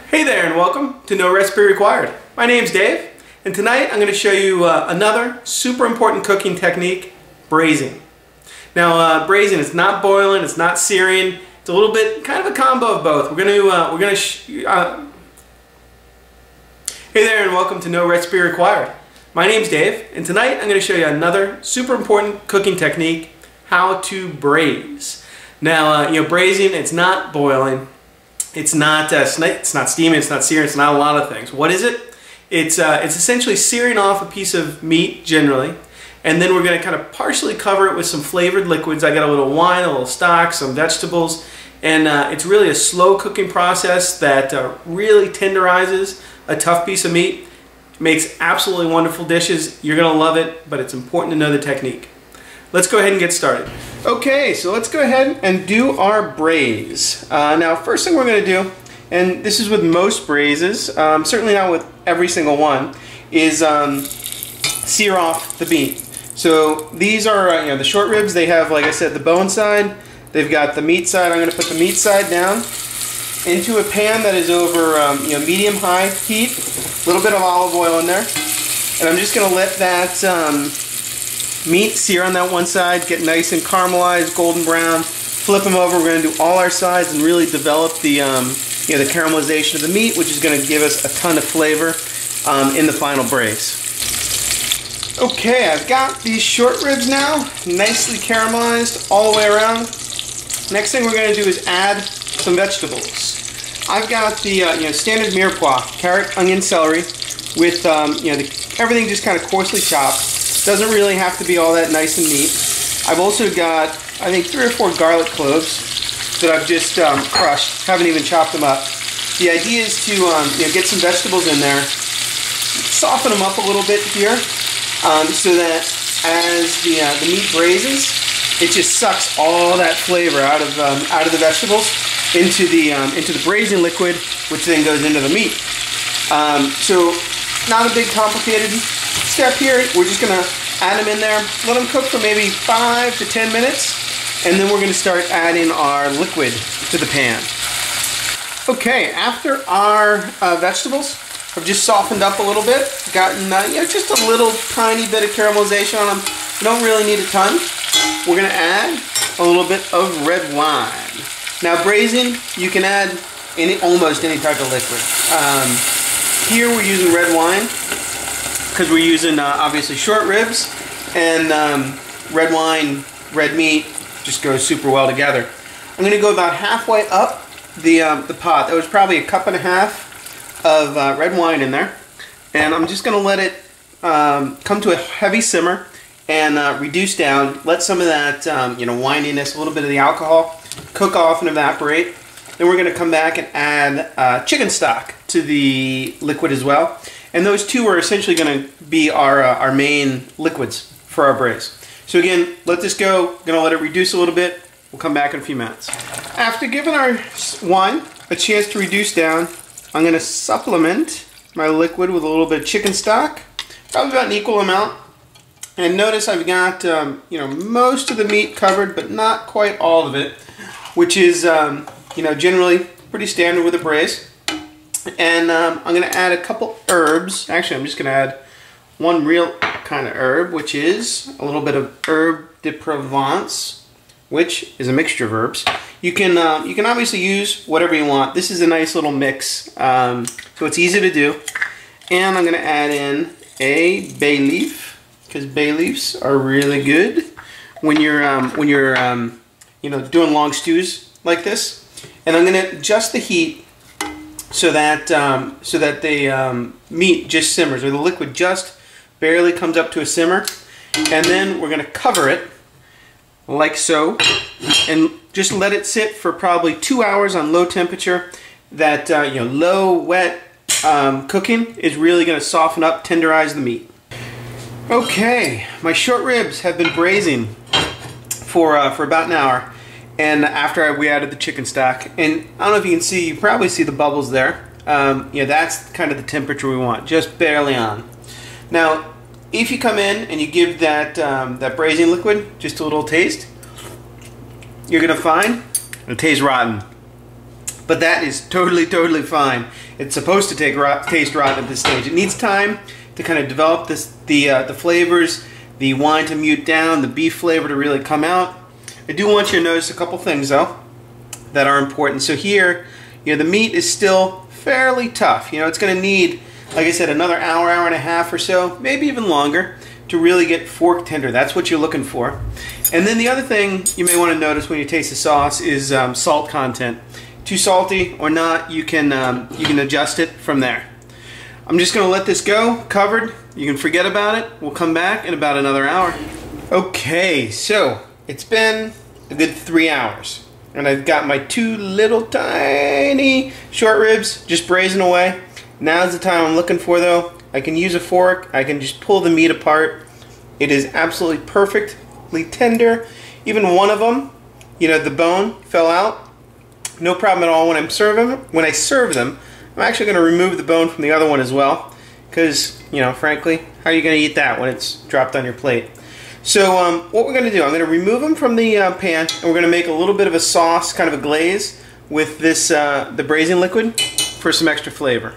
Hey there and welcome to No Recipe Required. My name's Dave and tonight I'm going to show you another super important cooking technique, braising. Now braising is not boiling, it's not searing, it's a little bit kind of a combo of both. Hey there and welcome to No Recipe Required. My name's Dave and tonight I'm going to show you another super important cooking technique, how to braise. Now braising, it's not boiling. It's not steaming, it's not searing, it's not a lot of things. What is it? It's essentially searing off a piece of meat generally, and then we're going to kind of partially cover it with some flavored liquids. I got a little wine, a little stock, some vegetables, and it's really a slow cooking process that really tenderizes a tough piece of meat. Makes absolutely wonderful dishes. You're going to love it, but it's important to know the technique. Let's go ahead and get started. Okay, so let's go ahead and do our braise. Now, first thing we're going to do, and this is with most braises, certainly not with every single one, is sear off the meat. So these are the short ribs. They have, like I said, the bone side. They've got the meat side. I'm going to put the meat side down into a pan that is over medium-high heat. A little bit of olive oil in there, and I'm just going to let that meat sear on that one side, get nice and caramelized, golden brown. Flip them over. We're going to do all our sides and really develop the the caramelization of the meat, which is going to give us a ton of flavor in the final braise. Okay, I've got these short ribs now, nicely caramelized all the way around. Next thing we're going to do is add some vegetables. I've got the standard mirepoix, carrot, onion, celery, with everything just kind of coarsely chopped. Doesn't really have to be all that nice and neat. I've also got, I think, 3 or 4 garlic cloves that I've just crushed. Haven't even chopped them up. The idea is to get some vegetables in there, soften them up a little bit here, so that as the meat braises, it just sucks all that flavor out of the vegetables into the braising liquid, which then goes into the meat. So not a big complicated step here. We're just going to add them in there, let them cook for maybe 5 to 10 minutes, and then we're going to start adding our liquid to the pan. Okay, after our vegetables have just softened up a little bit, gotten just a little tiny bit of caramelization on them, you don't really need a ton, we're going to add a little bit of red wine. Now braising, you can add almost any type of liquid. Here we're using red wine, because we're using obviously short ribs, and red wine, red meat just goes super well together. I'm going to go about halfway up the pot. That was probably 1.5 cups of red wine in there, and I'm just going to let it come to a heavy simmer and reduce down. Let some of that wininess, a little bit of the alcohol, cook off and evaporate. Then we're going to come back and add chicken stock to the liquid as well. And those two are essentially going to be our main liquids for our braise. So again, let this go. Going to let it reduce a little bit. We'll come back in a few minutes. After giving our wine a chance to reduce down, I'm going to supplement my liquid with a little bit of chicken stock, probably about an equal amount. And notice I've got most of the meat covered, but not quite all of it, which is generally pretty standard with a braise. And I'm going to add a couple herbs. Actually, I'm just going to add one real kind of herb, which is a little bit of herb de Provence, which is a mixture of herbs. You can obviously use whatever you want. This is a nice little mix, so it's easy to do. And I'm going to add in a bay leaf, because bay leaves are really good when you're doing long stews like this. And I'm going to adjust the heat so that the meat just simmers, or the liquid just barely comes up to a simmer, and then we're going to cover it like so, and just let it sit for probably 2 hours on low temperature. That low wet cooking is really going to soften up, tenderize the meat. Okay, my short ribs have been braising for about an hour. And after we added the chicken stock, and I don't know if you can see, you probably see the bubbles there. That's kind of the temperature we want, just barely on. Now, if you come in and you give that braising liquid just a little taste, you're gonna find it tastes rotten. But that is totally fine. It's supposed to taste rotten at this stage. It needs time to kind of develop the flavors, the wine to mute down, the beef flavor to really come out. I do want you to notice a couple things though that are important. So here, the meat is still fairly tough. It's going to need, like I said, another hour and a half or so, maybe even longer, to really get fork tender. That's what you're looking for. And then the other thing you may want to notice when you taste the sauce is salt content. Too salty or not, you can adjust it from there. I'm just going to let this go covered. You can forget about it. We'll come back in about another hour. Okay, so it's been a good 3 hours. And I've got my 2 little tiny short ribs just braising away. Now's the time I'm looking for though. I can use a fork. I can just pull the meat apart. It is absolutely perfectly tender. Even one of them, the bone fell out. No problem at all when I serve them. I'm actually going to remove the bone from the other one as well. Because, frankly, how are you going to eat that when it's dropped on your plate? So what we're going to do, I'm going to remove them from the pan, and we're going to make a little bit of a sauce, kind of a glaze, with this the braising liquid for some extra flavor.